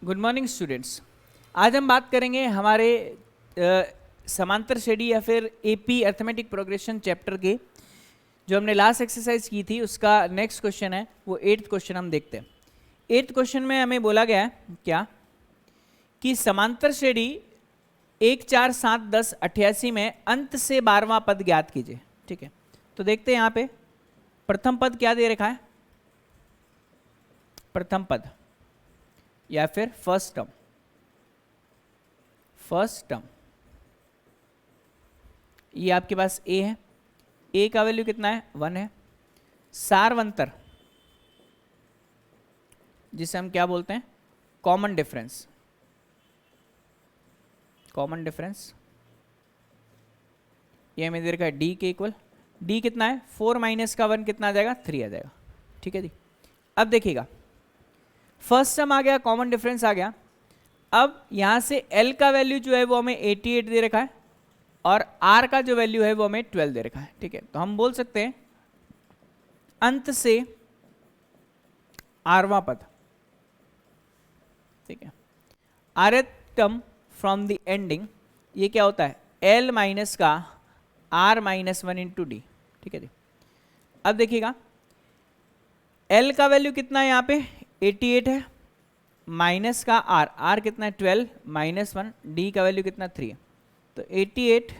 Good morning students. आज हम बात करेंगे हमारे समांतर श्रेणी या फिर एपी अर्थमेटिक प्रोग्रेशन चैप्टर के जो हमने लास्ट एक्सरसाइज की थी उसका नेक्स्ट क्वेश्चन है, वो 8th क्वेश्चन हम देखते हैं। 8th क्वेश्चन में हमें बोला गया है क्या कि समांतर श्रेणी 1, 4, 7, 10, 88 में अंत से 12वां पद ज्ञात कीजिए। ठीक है, तो देखते हैं यहाँ पे प्रथम पद क्या दे रखा है, प्रथम पद या फिर फर्स्ट टर्म ये आपके पास a है। a का वैल्यू कितना है, 1 है। सारवंतर जिसे हम क्या बोलते हैं, कॉमन डिफरेंस ये हमें दे रखा है d के इक्वल। d कितना है, 4 माइनस का 1 कितना आ जाएगा, 3 आ जाएगा। ठीक है जी, अब देखिएगा फर्स्ट टर्म आ गया, कॉमन डिफरेंस आ गया। अब यहां से L का वैल्यू जो है वो हमें 88 दे रखा है और R का जो वैल्यू है वो हमें 12 दे रखा है। ठीक है, तो हम बोल सकते हैं अंत से 8वां पद। ठीक है, rth term from the ending, ये क्या होता है, L माइनस का R माइनस 1 इंटू डी। ठीक है जी, अब देखिएगा L का वैल्यू कितना है, यहाँ पे 88 है, माइनस का R कितना है 12 माइनस 1, D का वैल्यू कितना 3 है। तो 88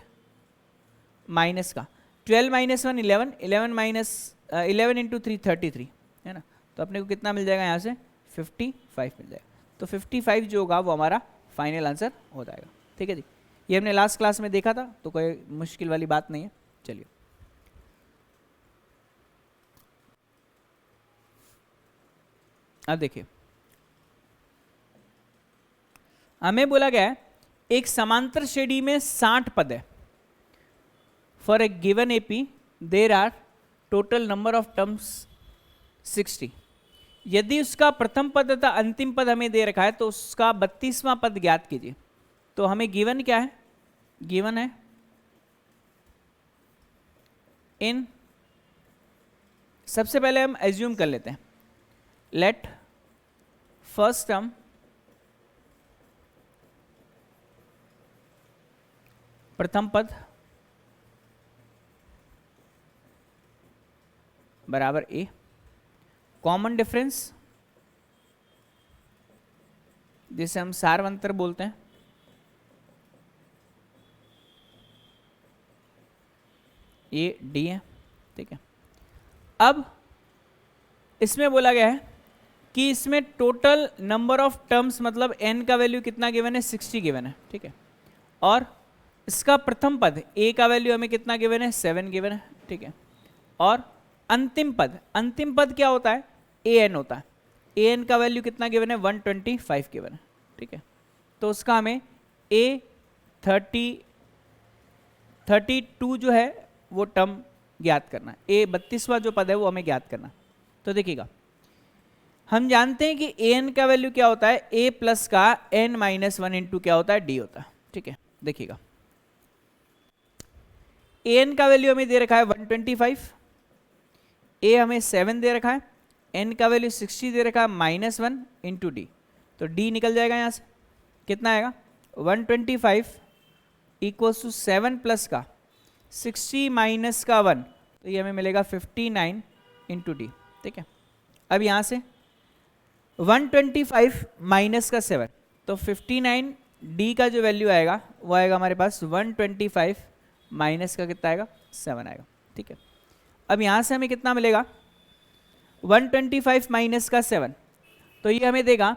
माइनस का 12 माइनस 1 11, 11 माइनस 11 इंटू 3 33 है ना। तो अपने को कितना मिल जाएगा यहाँ से 55 मिल जाएगा। तो 55 जो होगा वो हमारा फाइनल आंसर हो जाएगा। ठीक है जी, ये हमने लास्ट क्लास में देखा था तो कोई मुश्किल वाली बात नहीं है। चलिए अब देखिए, हमें बोला गया है एक समांतर श्रेणी में 60 पद है। For a given AP there are total number of terms 60। यदि उसका प्रथम पद तथा अंतिम पद हमें दे रखा है तो उसका 32वां पद ज्ञात कीजिए। तो हमें गिवन क्या है, गिवन है इन, सबसे पहले हम एज्यूम कर लेते हैं, लेट फर्स्ट टर्म प्रथम पद बराबर a, कॉमन डिफरेंस जिसे हम सारवंतर बोलते हैं, ये d है। ठीक है, अब इसमें बोला गया है कि इसमें टोटल नंबर ऑफ टर्म्स मतलब n का वैल्यू कितना गिवन है, 60 गिवन है। ठीक है, और इसका प्रथम पद a का वैल्यू हमें कितना गिवन है, 7 गिवन है। ठीक है, और अंतिम पद क्या होता है, an होता है। an का वैल्यू कितना गिवन है, 125 गिवन है। ठीक है, तो उसका हमें a 32 जो है वो टर्म ज्ञात करना है, a 32वां जो पद है वो हमें ज्ञात करना। तो देखिएगा हम जानते हैं कि an का वैल्यू क्या होता है, a प्लस का n माइनस 1 इंटू क्या होता है, d होता है। ठीक है, देखिएगा an का वैल्यू हमें दे रखा है 125, a हमें 7 दे रखा है, n का वैल्यू 60 दे रखा है माइनस 1 इंटू डी। तो d निकल जाएगा यहाँ से, कितना आएगा 125 इक्वल्स टू 7 प्लस का 60 माइनस का 1, तो ये हमें मिलेगा 59 इंटू डी। ठीक है, अब यहाँ से 125 माइनस का 7, तो 59 डी का जो वैल्यू आएगा वो आएगा हमारे पास 125 माइनस का कितना आएगा, 7 आएगा। ठीक है, अब यहाँ से हमें कितना मिलेगा 125 माइनस का 7, तो ये हमें देगा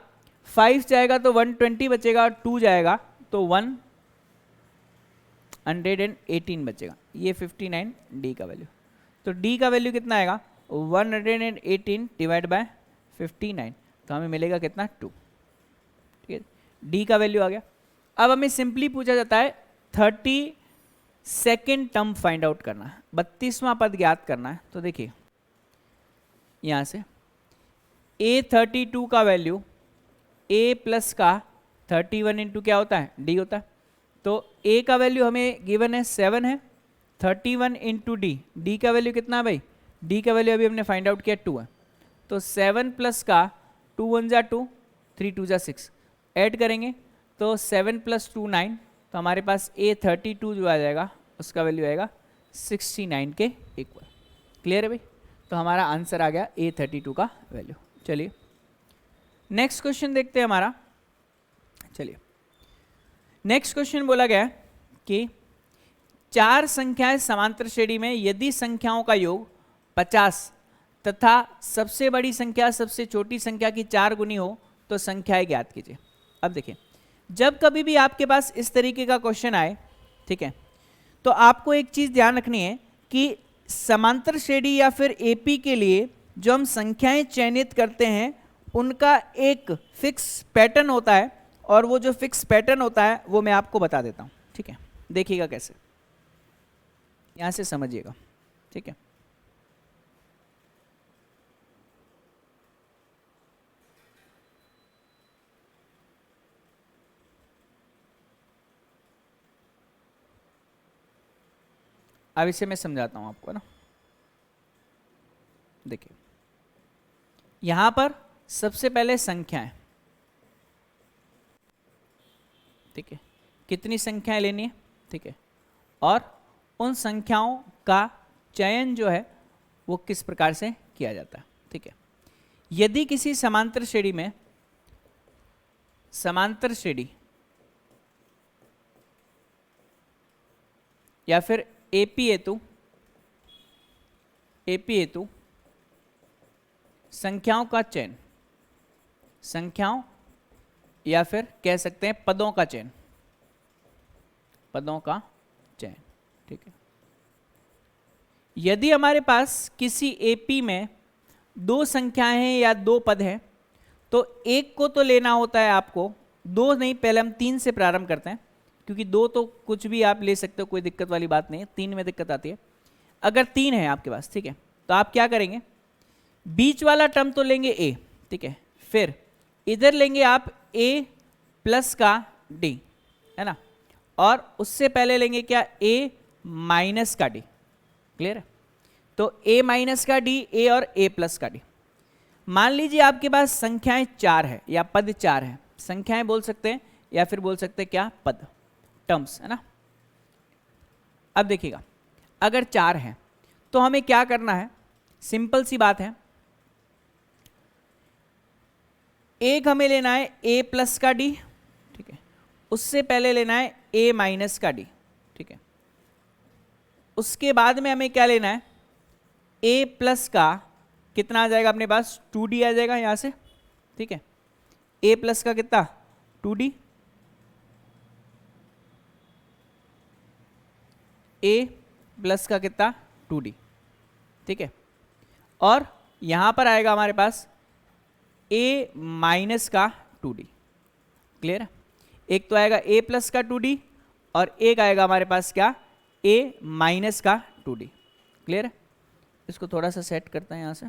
5 जाएगा तो 120 बचेगा, 2 जाएगा तो 118 बचेगा, ये 59 डी का वैल्यू। तो डी का वैल्यू कितना आएगा 118 डिवाइड बाय 59, तो हमें मिलेगा कितना 2। ठीक है, डी का वैल्यू आ गया। अब हमें सिंपली पूछा जाता है 32nd टर्म फाइंड आउट करना है, 32वां पद ज्ञात करना है। तो देखिए यहाँ से a32 का वैल्यू a प्लस का 31 इंटू क्या होता है, d होता है। तो a का वैल्यू हमें गिवन है 7 है, 31 इंटू d का वैल्यू कितना भाई, d का वैल्यू अभी हमने फाइंड आउट किया 2 है। तो 7 प्लस का 2 1 जा 2, 3 2 जा 6, ऐड करेंगे तो 7 + 2 9, तो हमारे पास A32 जो आ जाएगा उसका वैल्यू आएगा 69 के इक्वल। क्लियर है भाई? तो हमारा आंसर आ गया A32 का वैल्यू। चलिए नेक्स्ट क्वेश्चन देखते हैं हमारा। चलिए नेक्स्ट क्वेश्चन बोला गया है कि 4 संख्याएं समांतर श्रेणी में यदि संख्याओं का योग 50 तथा सबसे बड़ी संख्या सबसे छोटी संख्या की 4 गुनी हो तो संख्याएं ज्ञात कीजिए। अब देखिए, जब कभी भी आपके पास इस तरीके का क्वेश्चन आए, ठीक है, तो आपको एक चीज ध्यान रखनी है कि समांतर श्रेणी या फिर एपी के लिए जो हम संख्याएं चयनित करते हैं उनका एक फिक्स पैटर्न होता है, और वो जो फिक्स पैटर्न होता है वो मैं आपको बता देता हूं। ठीक है, देखिएगा कैसे, यहां से समझिएगा। ठीक है, अब इसे मैं समझाता हूं आपको ना। देखिए यहां पर सबसे पहले संख्याएं, ठीक है, कितनी संख्याएं लेनी है, ठीक है, और उन संख्याओं का चयन जो है वो किस प्रकार से किया जाता है। ठीक है, यदि किसी समांतर श्रेणी में, समांतर श्रेणी या फिर एपी हेतु संख्याओं का चयन, संख्याओं या फिर कह सकते हैं पदों का चयन, पदों का चयन। ठीक है, यदि हमारे पास किसी एपी में 2 संख्याएं हैं या 2 पद हैं, तो एक को तो लेना होता है आपको, 2 नहीं, पहले हम 3 से प्रारंभ करते हैं, क्योंकि 2 तो कुछ भी आप ले सकते हो, कोई दिक्कत वाली बात नहीं है, 3 में दिक्कत आती है। अगर 3 है आपके पास, ठीक है, तो आप क्या करेंगे, बीच वाला टर्म तो लेंगे a, ठीक है, फिर इधर लेंगे आप a प्लस का d, है ना, और उससे पहले लेंगे क्या, a माइनस का d। क्लियर है? तो a माइनस का d, a और a प्लस का d। मान लीजिए आपके पास संख्याएं 4 है या पद 4 है, संख्याएं बोल सकते हैं या फिर बोल सकते हैं क्या, पद, टर्म्स, है ना। अब देखिएगा, अगर 4 है तो हमें क्या करना है, सिंपल सी बात है, एक हमें लेना है a प्लस का d, ठीक है, उससे पहले लेना है a माइनस का d, ठीक है, उसके बाद में हमें क्या लेना है, a प्लस का कितना आ जाएगा अपने पास, 2d आ जाएगा यहां से। ठीक है, a प्लस का कितना, 2d, a प्लस का कितना, 2d। ठीक है, और यहां पर आएगा हमारे पास a माइनस का 2d। क्लियर है? एक तो आएगा a प्लस का 2d और एक आएगा हमारे पास क्या, a माइनस का 2d। क्लियर है? इसको थोड़ा सा सेट करते हैं यहां से।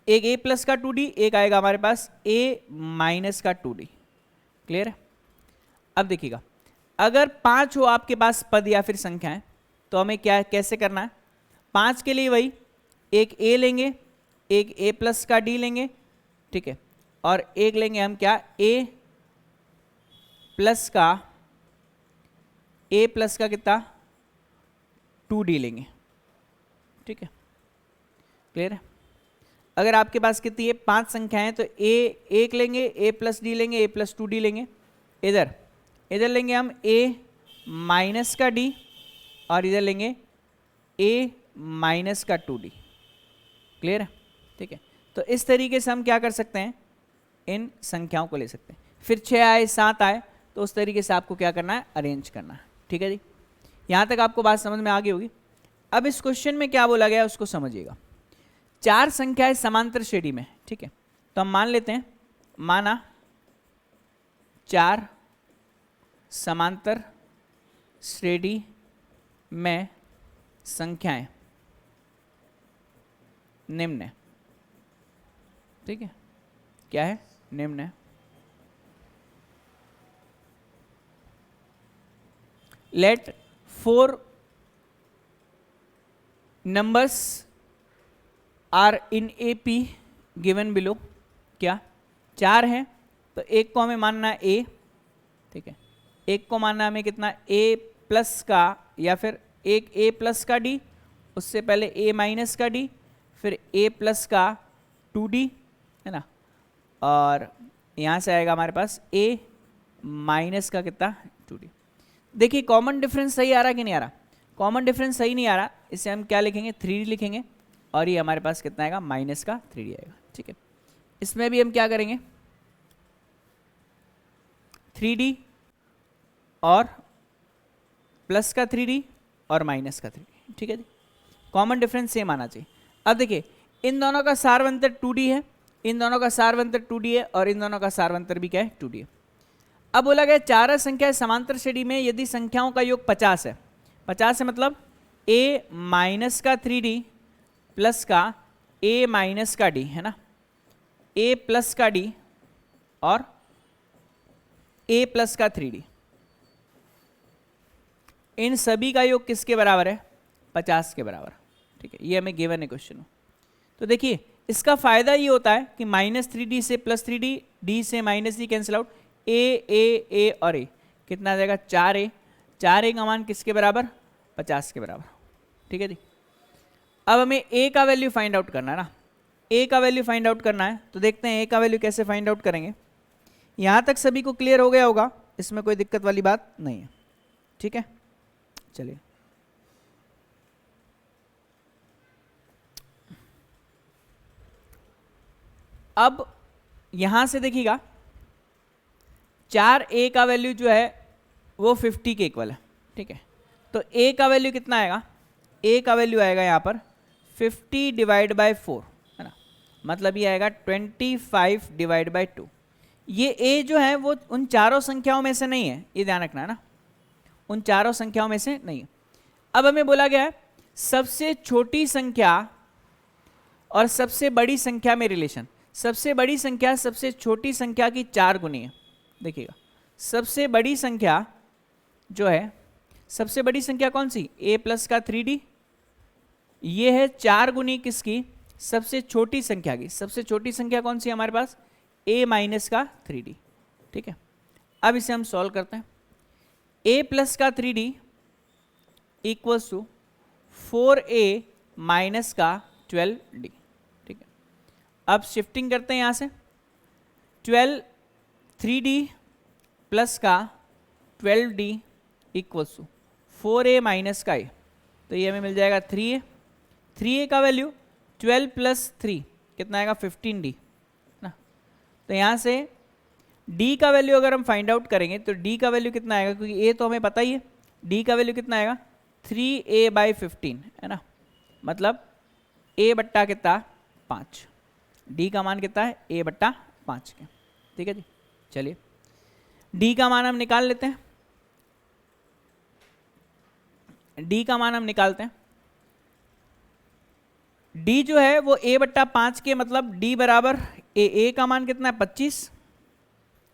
एक a प्लस का 2d, एक आएगा हमारे पास a माइनस का 2d। क्लियर है? अब देखिएगा, अगर 5 हो आपके पास पद या फिर संख्याएं, तो हमें क्या, कैसे करना है, 5 के लिए वही, एक a लेंगे, एक a प्लस का d लेंगे, ठीक है, और एक लेंगे हम क्या, a प्लस का कितना, 2d लेंगे। ठीक है, क्लियर है? अगर आपके पास कितनी है, 5 संख्याएं, तो a एक लेंगे, a प्लस d लेंगे, a प्लस 2d लेंगे, इधर लेंगे हम a माइनस का d और इधर लेंगे a माइनस का 2d। क्लियर है? ठीक है, तो इस तरीके से हम क्या कर सकते हैं, इन संख्याओं को ले सकते हैं। फिर 6 आए, 7 आए, तो उस तरीके से आपको क्या करना है, अरेंज करना है। ठीक है जी, यहां तक आपको बात समझ में आ गई होगी। अब इस क्वेश्चन में क्या बोला गया है उसको समझिएगा। 4 संख्याएं समांतर श्रेणी में, ठीक है, तो हम मान लेते हैं, माना 4 समांतर श्रेणी में संख्याएं निम्न है। ठीक है, क्या है, निम्न है। Let 4 numbers are in A P given below, क्या 4 है, तो एक को हमें मानना है ए, ठीक है, एक को मानना हमें कितना ए प्लस का, या फिर एक ए प्लस का डी, उससे पहले ए माइनस का डी, फिर ए प्लस का 2d, है ना, और यहाँ से आएगा हमारे पास ए माइनस का कितना 2d। देखिए कॉमन डिफरेंस सही आ रहा है कि नहीं आ रहा, कॉमन डिफरेंस सही नहीं आ रहा, इसे हम क्या लिखेंगे 3d लिखेंगे, और ये हमारे पास कितना आएगा माइनस का 3d आएगा, ठीक है। इसमें भी हम क्या करेंगे 3d और प्लस का 3d और माइनस का 3d, ठीक है जी, कॉमन डिफरेंस सेम आना चाहिए। अब देखिए इन दोनों का सारवंतर 2d है, इन दोनों का सारवंतर 2d है, और इन दोनों का सारवंतर भी क्या है 2d है। अब बोला गया चार संख्या समांतर श्रेणी में यदि संख्याओं का योग 50 है, 50 है मतलब a माइनस का 3d प्लस का a माइनस का d, है ना, a प्लस का d और a प्लस का 3d, इन सभी का योग किसके बराबर है 50 के बराबर, ठीक है, ये हमें गिवन है क्वेश्चन में। तो देखिए इसका फायदा ये होता है कि -3d से +3d, d से -d कैंसिल आउट, a और a कितना आ जाएगा 4a, 4a का मान किसके बराबर 50 के बराबर, ठीक है जी। अब हमें a का वैल्यू फाइंड आउट करना है ना, a का वैल्यू फाइंड आउट करना है, तो देखते हैं a का वैल्यू कैसे फाइंड आउट करेंगे। यहाँ तक सभी को क्लियर हो गया होगा, इसमें कोई दिक्कत वाली बात नहीं है, ठीक है। चलिए अब यहां से देखिएगा 4a का वैल्यू जो है वो 50 के इक्वल है, ठीक है, तो a का वैल्यू कितना आएगा, a का वैल्यू आएगा यहाँ पर 50 डिवाइड बाय 4, है ना, मतलब ये आएगा 25 डिवाइड बाय 2। ये a जो है वो उन चारों संख्याओं में से नहीं है, ये ध्यान रखना है ना, उन चारों संख्याओं में से नहीं है। अब हमें बोला गया है सबसे छोटी संख्या और सबसे बड़ी संख्या में रिलेशन, सबसे बड़ी संख्या सबसे छोटी संख्या की 4 गुनी है। देखिएगा सबसे बड़ी संख्या जो है, सबसे बड़ी संख्या कौन सी a प्लस का 3d, ये है 4 गुनी किसकी सबसे छोटी संख्या की, सबसे छोटी संख्या कौन सी हमारे पास a माइनस का 3d, ठीक है। अब इसे हम सॉल्व करते हैं, a प्लस का 3d equals to 4a minus का 12d, ठीक है। अब शिफ्टिंग करते हैं यहाँ से 3d प्लस का 12d equals to 4a minus का a, तो ये हमें मिल जाएगा 3a, 3a का वैल्यू 12 प्लस 3 कितना आएगा 15d ना, तो यहाँ से d का वैल्यू अगर हम फाइंड आउट करेंगे तो d का वैल्यू कितना आएगा, क्योंकि a तो हमें पता ही है, d का वैल्यू कितना आएगा 3a बाई 15, है ना, मतलब a बट्टा कितना 5, d का मान कितना है a बट्टा 5 के, ठीक है जी। चलिए d का मान हम निकाल लेते हैं, d का मान हम निकालते हैं, d जो है वो a बट्टा 5 के, मतलब d बराबर a का मान कितना है 25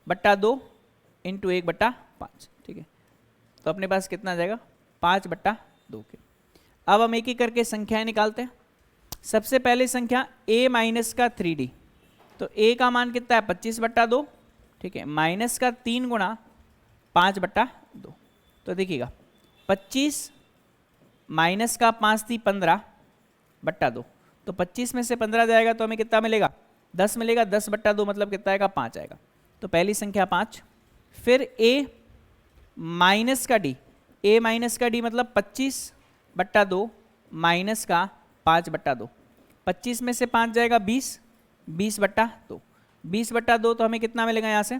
बट्टा 2 इंटू 1 बट्टा 5, ठीक है, तो अपने पास कितना आ जाएगा 5 बट्टा 2 के। अब हम एक एक करके संख्याएं निकालते हैं। सबसे पहले संख्या a माइनस का 3d, तो a का मान कितना है 25 बट्टा 2, ठीक है, माइनस का 3 गुणा 5 बट्टा 2, तो देखिएगा 25 माइनस का 5 थी 15 बट्टा 2, तो 25 में से 15 जाएगा तो हमें कितना मिलेगा 10 मिलेगा, 10 बट्टा 2 मतलब कितना आएगा 5 आएगा, तो पहली संख्या 5। फिर a माइनस का d, a माइनस का d मतलब 25 बट्टा 2 माइनस का 5 बट्टा 2, 25 में से 5 जाएगा 20, 20 बट्टा 2, 20 बट्टा 2 तो हमें कितना मिलेगा यहाँ से,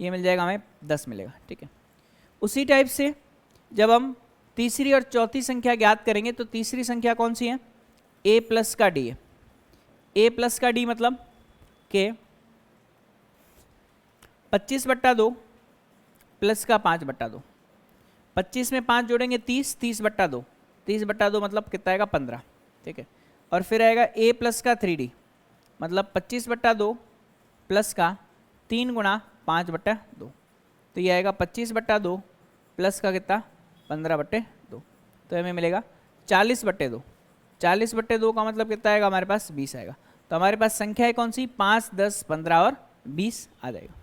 ये मिल जाएगा हमें 10 मिलेगा, ठीक है। उसी टाइप से जब हम तीसरी और चौथी संख्या ज्ञात करेंगे तो तीसरी संख्या कौन सी है a प्लस का d है, a प्लस का d मतलब के 25 बट्टा 2 प्लस का 5 बट्टा 2, 25 में 5 जोड़ेंगे 30, 30 बट्टा 2, 30 बट्टा 2 मतलब कितना आएगा 15, ठीक है। और फिर आएगा a प्लस का 3d मतलब 25 बट्टा 2 प्लस का 3 गुणा 5 बट्टा 2, तो ये आएगा 25 बट्टा 2 प्लस का कितना 15 बट्टे 2, तो हमें मिलेगा 40 बट्टे 2, 40/2 का मतलब कितना आएगा हमारे पास 20 आएगा। तो हमारे पास संख्या है कौन सी 5, 10, 15 और 20 आ जाएगा।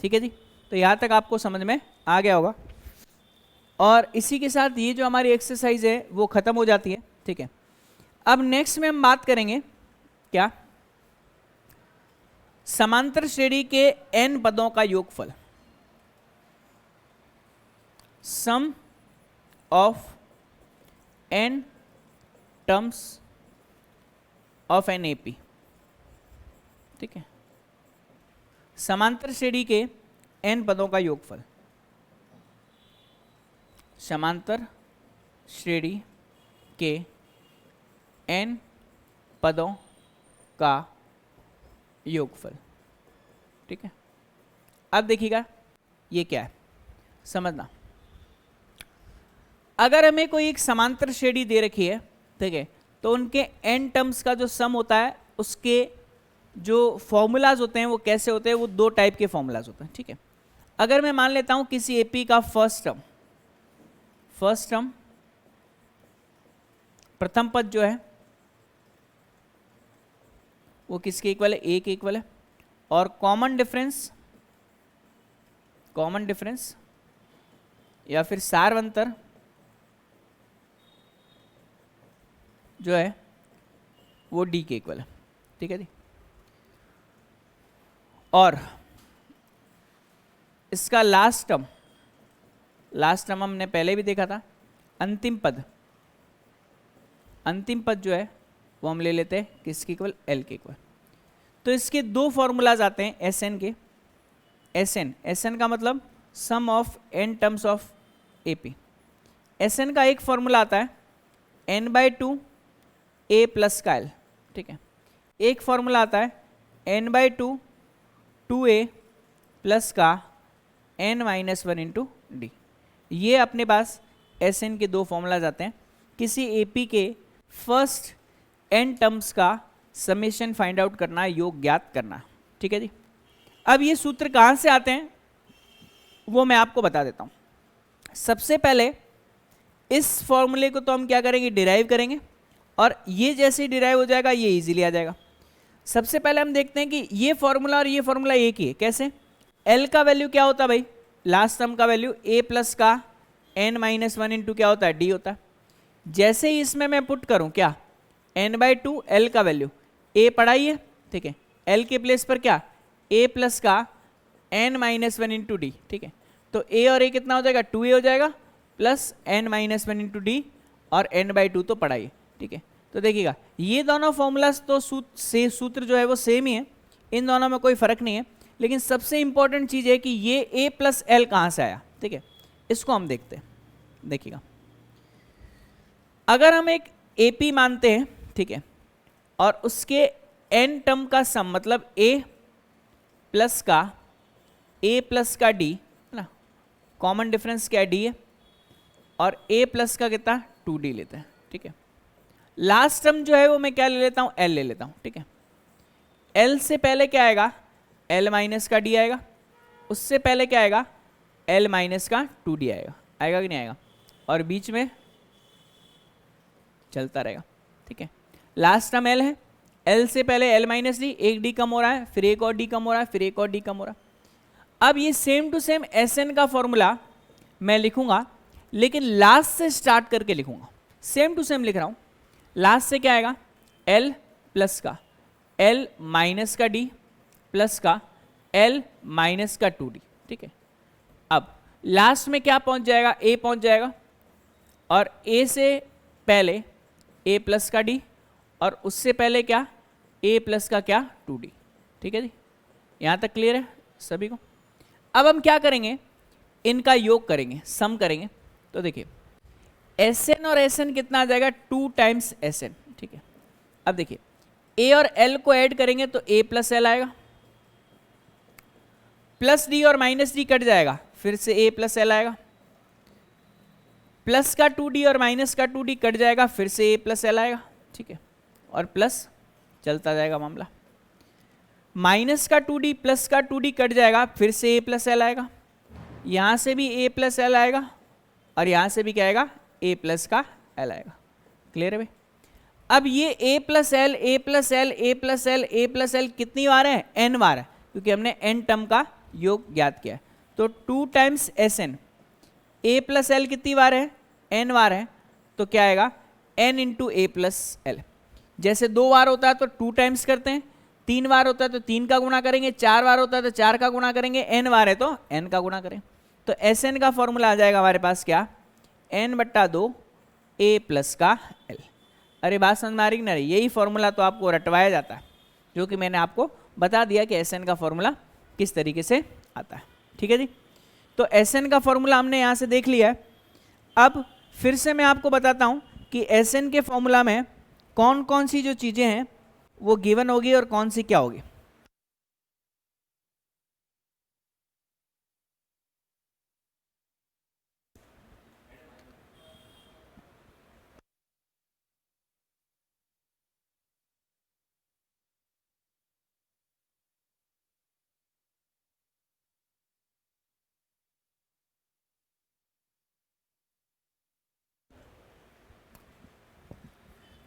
ठीक है जी, तो यहाँ तक आपको समझ में आ गया होगा। और इसी के साथ ये जो हमारी एक्सरसाइज है वो खत्म हो जाती है। ठीक है, अब नेक्स्ट में हम बात करेंगे क्या, समांतर श्रेणी के n पदों का योगफल, sum of n terms of an AP. ठीक है, समांतर श्रेणी के n पदों का योगफल, समांतर श्रेणी के n पदों का योगफल। ठीक है, अब देखिएगा ये क्या है, समझना। अगर हमें कोई एक समांतर श्रेणी दे रखी है, ठीक है, तो उनके n टर्म्स का जो सम होता है उसके जो फॉर्मूलाज होते हैं वो कैसे होते हैं, वो 2 टाइप के फॉर्मूलाज होते हैं। ठीक है, अगर मैं मान लेता हूं किसी एपी का फर्स्ट टर्म प्रथम पद जो है वो किसके इक्वल है, ए के इक्वल है, और कॉमन डिफरेंस या फिर सारवंतर जो है वो डी के इक्वल है। ठीक है जी, और इसका लास्ट टर्म हमने पहले भी देखा था, अंतिम पद जो है वो हम ले लेते हैं किसके इक्वल, एल के इक्वल। तो इसके 2 फॉर्मूलाज आते हैं एस एन के। एस एन का मतलब sum of n terms of AP. S N का एक फॉर्मूला आता है n/2 a प्लस का l। ठीक है, एक फॉर्मूला आता है n/2 2a प्लस का n-1 इंटू डी। ये अपने पास एस एन के 2 फॉर्मूलाज आते हैं किसी एपी के फर्स्ट n टर्म्स का समेशन फाइंड आउट करना, योग ज्ञात करना। ठीक है जी, अब ये सूत्र कहाँ से आते हैं वो मैं आपको बता देता हूँ। सबसे पहले इस फॉर्मूले को तो हम क्या करेंगे, डिराइव करेंगे, और ये जैसे ही डिराइव हो जाएगा ये इजीली आ जाएगा। सबसे पहले हम देखते हैं कि ये फॉर्मूला और ये फॉर्मूला एक ही है। कैसे, L का वैल्यू क्या होता है भाई, लास्ट टर्म का वैल्यू a प्लस का n-1 इंटू क्या होता है, d होता है। जैसे ही इसमें मैं पुट करूं क्या, n/2 L का वैल्यू a पढ़ा ही है। ठीक है, L के प्लेस पर क्या, a प्लस का n-1 इंटू डी। ठीक है, तो a और a कितना हो जाएगा, 2a हो जाएगा, प्लस n-1 इंटू डी, और n/2 तो पढ़ा ही है। ठीक है, तो देखिएगा ये दोनों फॉर्मूलाज तो सूत्र जो है वो सेम ही है, इन दोनों में कोई फर्क नहीं है। लेकिन सबसे इंपॉर्टेंट चीज है कि ये a प्लस एल कहाँ से आया। ठीक है, इसको हम देखते हैं। देखिएगा, अगर हम एक एपी मानते हैं, ठीक है, और उसके n टर्म का सम मतलब a प्लस का d है ना, कॉमन डिफरेंस क्या d है, और a प्लस का कितना 2d लेते हैं। ठीक है, लास्ट टर्म जो है वो मैं क्या ले लेता हूँ, l ले लेता हूँ। ठीक है, l से पहले क्या आएगा, l माइनस का d आएगा, उससे पहले क्या आएगा, l माइनस का 2d आएगा कि नहीं आएगा, और बीच में चलता रहेगा। ठीक है, लास्ट टर्म l है, l से पहले l माइनस डी, एक d कम हो रहा है, फिर एक और d कम हो रहा है, फिर एक और d कम हो रहा है। अब ये सेम टू सेम Sn का फॉर्मूला मैं लिखूंगा, लेकिन लास्ट से स्टार्ट करके लिखूंगा। सेम टू सेम लिख रहा हूं, लास्ट से क्या आएगा, l प्लस का l माइनस का d प्लस का l माइनस का 2d। ठीक है, अब लास्ट में क्या पहुंच जाएगा, a पहुंच जाएगा, और a से पहले a प्लस का d, और उससे पहले क्या, a प्लस का क्या 2d। ठीक है जी, यहां तक क्लियर है सभी को। अब हम क्या करेंगे, इनका योग करेंगे, सम करेंगे। तो देखिए Sn और Sn कितना आ जाएगा, 2 टाइम्स Sn। ठीक है, अब देखिए a और l को ऐड करेंगे तो a प्लस l आएगा, प्लस d और माइनस d कट जाएगा, फिर से a प्लस l आएगा, प्लस का 2d और माइनस का 2d कट जाएगा, फिर से a प्लस l आएगा। ठीक है, और प्लस चलता जाएगा मामला, माइनस का 2d प्लस का 2d कट जाएगा, फिर से a प्लस l आएगा, यहां से भी a प्लस l आएगा, और यहां से भी क्या आएगा, a प्लस का l आएगा। क्लियर है भाई। अब ये a plus L A plus L A plus L A plus L कितनी बार है, n बार है, क्योंकि हमने n टर्म का योग ज्ञात किया है। तो 2 टाइम्स एस एन, ए प्लस एल कितनी बार है, n बार है, तो क्या आएगा n इंटू ए प्लस एल। जैसे 2 बार होता है तो 2 टाइम्स करते हैं, 3 बार होता है तो 3 का गुणा करेंगे, 4 बार होता है तो 4 का गुणा करेंगे, n बार है तो n का गुणा करें। तो एस एन का फॉर्मूला आ जाएगा हमारे पास क्या, n/2 a प्लस का l। अरे बात समझ में आ रही कि नहीं, यही फॉर्मूला तो आपको रटवाया जाता है, जो कि मैंने आपको बता दिया कि एस एन का फॉर्मूला किस तरीके से आता है। ठीक है जी, तो एस एन का फॉर्मूला हमने यहाँ से देख लिया है। अब फिर से मैं आपको बताता हूँ कि एस एन के फॉर्मूला में कौन कौन सी जो चीज़ें हैं वो गिवन होगी और कौन सी क्या होगी।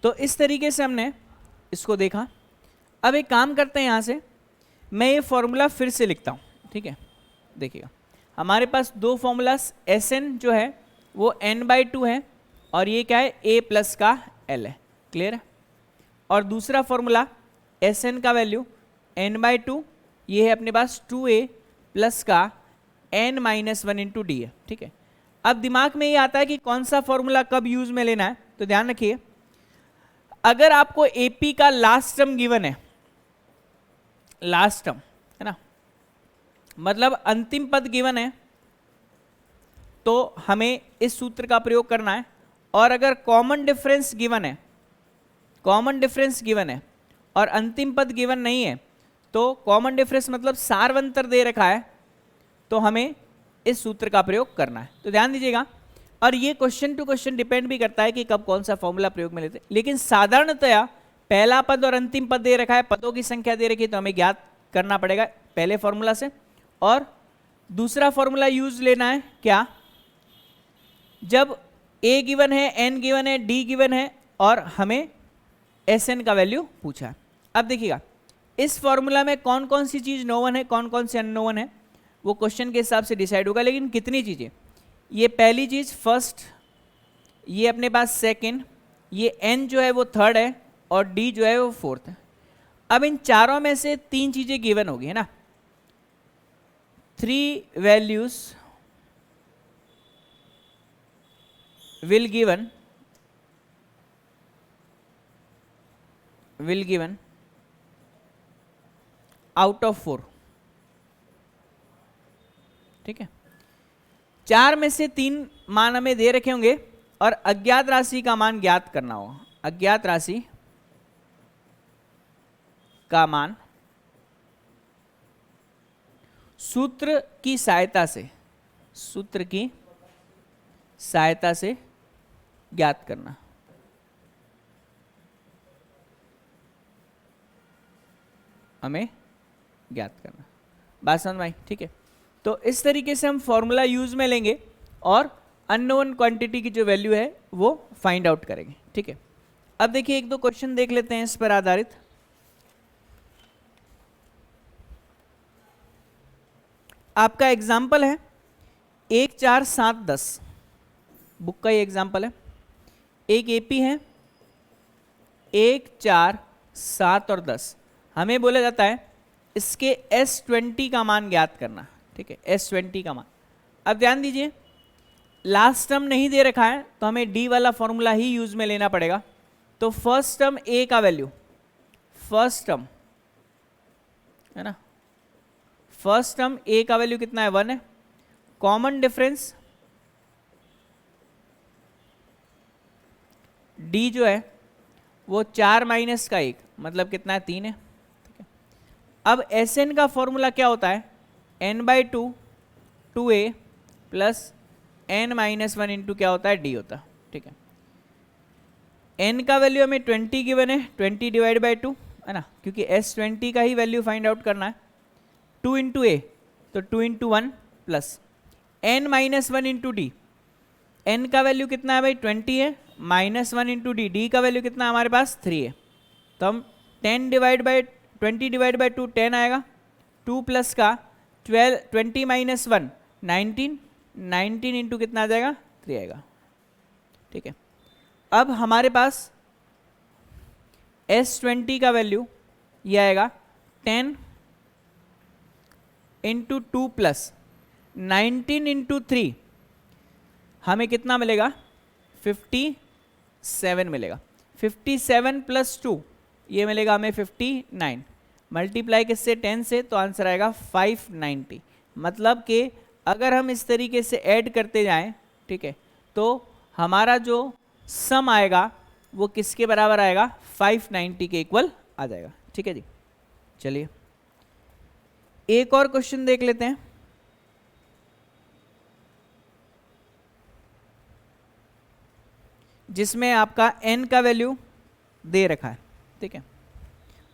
तो इस तरीके से हमने इसको देखा। अब एक काम करते हैं, यहाँ से मैं ये फॉर्मूला फिर से लिखता हूँ। ठीक है, देखिएगा हमारे पास 2 फॉर्मूलास, एस एन जो है वो n/2 है और ये क्या है a प्लस का l है, क्लियर है। और दूसरा फॉर्मूला एस एन का वैल्यू n/2, ये है अपने पास 2a प्लस का n-1 इंटू डी है। ठीक है, अब दिमाग में ये आता है कि कौन सा फॉर्मूला कब यूज में लेना है, तो ध्यान रखिए अगर आपको एपी का लास्ट टर्म गिवन है, लास्ट टर्म है ना, मतलब अंतिम पद गिवन है, तो हमें इस सूत्र का प्रयोग करना है। और अगर कॉमन डिफरेंस गिवन है, कॉमन डिफरेंस गिवन है और अंतिम पद गिवन नहीं है, तो कॉमन डिफरेंस मतलब सारवंतर दे रखा है, तो हमें इस सूत्र का प्रयोग करना है। तो ध्यान दीजिएगा, और ये क्वेश्चन टू क्वेश्चन डिपेंड भी करता है कि कब कौन सा फॉर्मूला प्रयोग में लेते हैं, लेकिन साधारणतया पहला पद और अंतिम पद दे रखा है, पदों की संख्या दे रखी है, तो हमें ज्ञात करना पड़ेगा पहले फॉर्मूला से। और दूसरा फॉर्मूला यूज लेना है क्या, जब a गिवन है, n गिवन है, d गिवन है और हमें एस एन का वैल्यू पूछा है। अब देखिएगा इस फॉर्मूला में कौन कौन सी चीज़ नोवन है, कौन कौन से अननोवन है, वो क्वेश्चन के हिसाब से डिसाइड होगा। लेकिन कितनी चीज़ें, ये पहली चीज़ फर्स्ट, ये अपने पास सेकंड, ये n जो है वो थर्ड है और d जो है वो फोर्थ है। अब इन चारों में से 3 चीज़ें गिवन होगी, है ना। 3 values will given out of 4। ठीक है, 4 में से 3 मान हमें दे रखे होंगे और अज्ञात राशि का मान ज्ञात करना होगा। अज्ञात राशि का मान सूत्र की सहायता से, सूत्र की सहायता से ज्ञात करना। हमें ज्ञात करना, बात समझ में आई। ठीक है, तो इस तरीके से हम फॉर्मूला यूज में लेंगे और अननोन क्वांटिटी की जो वैल्यू है वो फाइंड आउट करेंगे। ठीक है, अब देखिए 1-2 क्वेश्चन देख लेते हैं इस पर आधारित। आपका एग्जाम्पल है 1, 4, 7, 10, बुक का ये एग्जाम्पल है। एक एपी है 1, 4, 7 और 10, हमें बोला जाता है इसके S20 का मान ज्ञात करना। ठीक है, S20 का मान। अब ध्यान दीजिए लास्ट टर्म नहीं दे रखा है तो हमें D वाला फॉर्मूला ही यूज में लेना पड़ेगा। तो फर्स्ट टर्म A का वैल्यू, फर्स्ट टर्म है ना, फर्स्ट टर्म A का वैल्यू कितना है, 1 है। कॉमन डिफरेंस D जो है वो 4 माइनस का 1 मतलब कितना है, 3 है। ठीक है, अब Sn का फॉर्मूला क्या होता है, n/2 2a plus n-1 into क्या होता है, d होता है। ठीक है, n का वैल्यू हमें 20 गिवन है, 20 डिवाइड बाई 2 है ना, क्योंकि S20 का ही वैल्यू फाइंड आउट करना है। 2 इंटू a तो 2 into 1 plus n-1 into d, n का वैल्यू कितना है भाई, 20 है -1 इंटू डी, डी का वैल्यू कितना हमारे पास 3 है, तो हम 10 डिवाइड बाई 20 डिवाइड बाई 2 10 आएगा, 2 प्लस का 12 20 माइनस 1 19, 19 इंटू कितना आ जाएगा 3 आएगा, ठीक है। अब हमारे पास S20 का वैल्यू ये आएगा 10 इंटू 2 प्लस 19 इंटू 3, हमें कितना मिलेगा 57 मिलेगा, 57 प्लस 2 ये मिलेगा हमें 59, मल्टीप्लाई किससे 10 से, तो आंसर आएगा 590। मतलब कि अगर हम इस तरीके से ऐड करते जाएं, ठीक है, तो हमारा जो सम आएगा वो किसके बराबर आएगा 590 के इक्वल आ जाएगा, ठीक है जी। चलिए एक और क्वेश्चन देख लेते हैं। जिसमें आपका n का वैल्यू दे रखा है, ठीक है,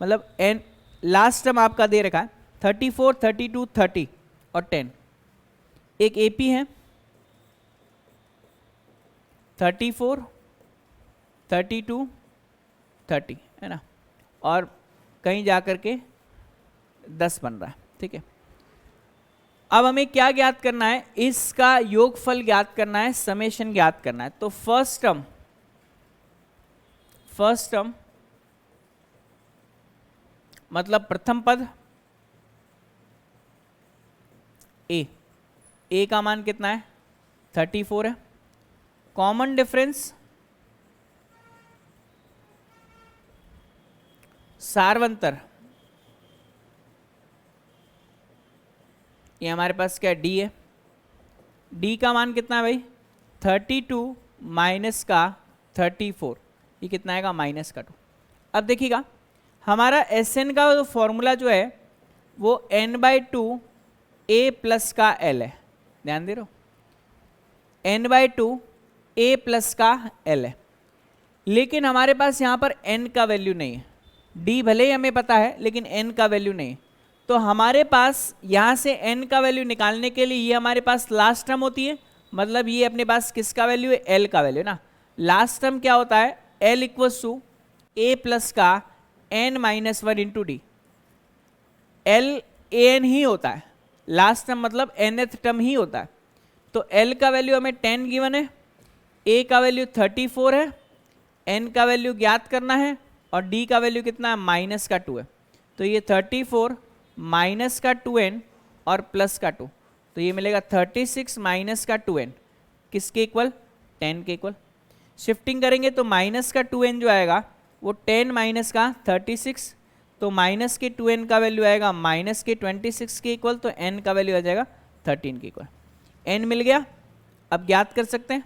मतलब n लास्ट टर्म आपका दे रखा है 34, 32, 30 और 10। एक AP है 34, 32, 30 है ना, और कहीं जा कर के 10 बन रहा है, ठीक है। अब हमें क्या ज्ञात करना है, इसका योगफल ज्ञात करना है, समेशन ज्ञात करना है। तो फर्स्ट टर्म मतलब प्रथम पद ए का मान कितना है 34 है, कॉमन डिफरेंस सारवंतर ये हमारे पास क्या डी है, डी का मान कितना है भाई 32 माइनस का 34, ये कितना आएगा माइनस का 2। अब देखिएगा हमारा एस एन का फॉर्मूला जो है वो n/2 a प्लस का l है, ध्यान दे रहे हो, n/2 a प्लस का l है, लेकिन हमारे पास यहाँ पर n का वैल्यू नहीं है, d भले ही हमें पता है लेकिन n का वैल्यू नहीं है। तो हमारे पास यहाँ से n का वैल्यू निकालने के लिए ये हमारे पास लास्ट टर्म होती है, मतलब ये अपने पास किसका वैल्यू है l का वैल्यू ना। लास्ट टर्म क्या होता है l equals to a plus का n minus 1 into D, l an ही होता है, लास्ट टर्म मतलब nth टर्म ही होता है। तो l का वैल्यू हमें 10 गिवन है, a का वैल्यू 34 है, n का वैल्यू ज्ञात करना है और d का वैल्यू कितना है माइनस का 2 है। तो ये 34 माइनस का 2n और प्लस का 2, तो ये मिलेगा 36 माइनस का 2n, किसके इक्वल 10 के इक्वल। शिफ्टिंग करेंगे तो माइनस का 2n जो आएगा वो 10 माइनस का 36, तो माइनस के 2n का वैल्यू आएगा माइनस के 26 के इक्वल, तो n का वैल्यू आ जाएगा 13 के इक्वल। n मिल गया, अब ज्ञात कर सकते हैं,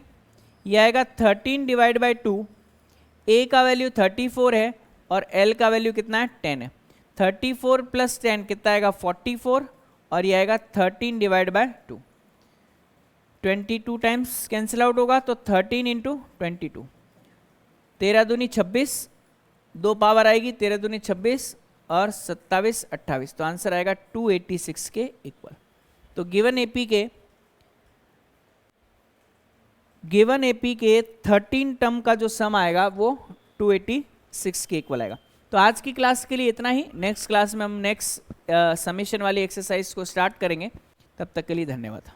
यह आएगा 13 डिवाइड बाई 2, a का वैल्यू 34 है और l का वैल्यू कितना है 10 है, 34 प्लस 10 कितना आएगा 44 और यह आएगा 13 divide by 2, 22 times cancel out होगा, तो 13 इंटू 22, 13 दूनी 26, 2 पावर आएगी 13 दूनी 26 और 27 28, तो आंसर आएगा 286 के इक्वल। तो गिवन एपी के 13 टर्म का जो सम आएगा वो 286 के इक्वल आएगा। तो आज की क्लास के लिए इतना ही, नेक्स्ट क्लास में हम नेक्स्ट समेशन वाली एक्सरसाइज को स्टार्ट करेंगे, तब तक के लिए धन्यवाद।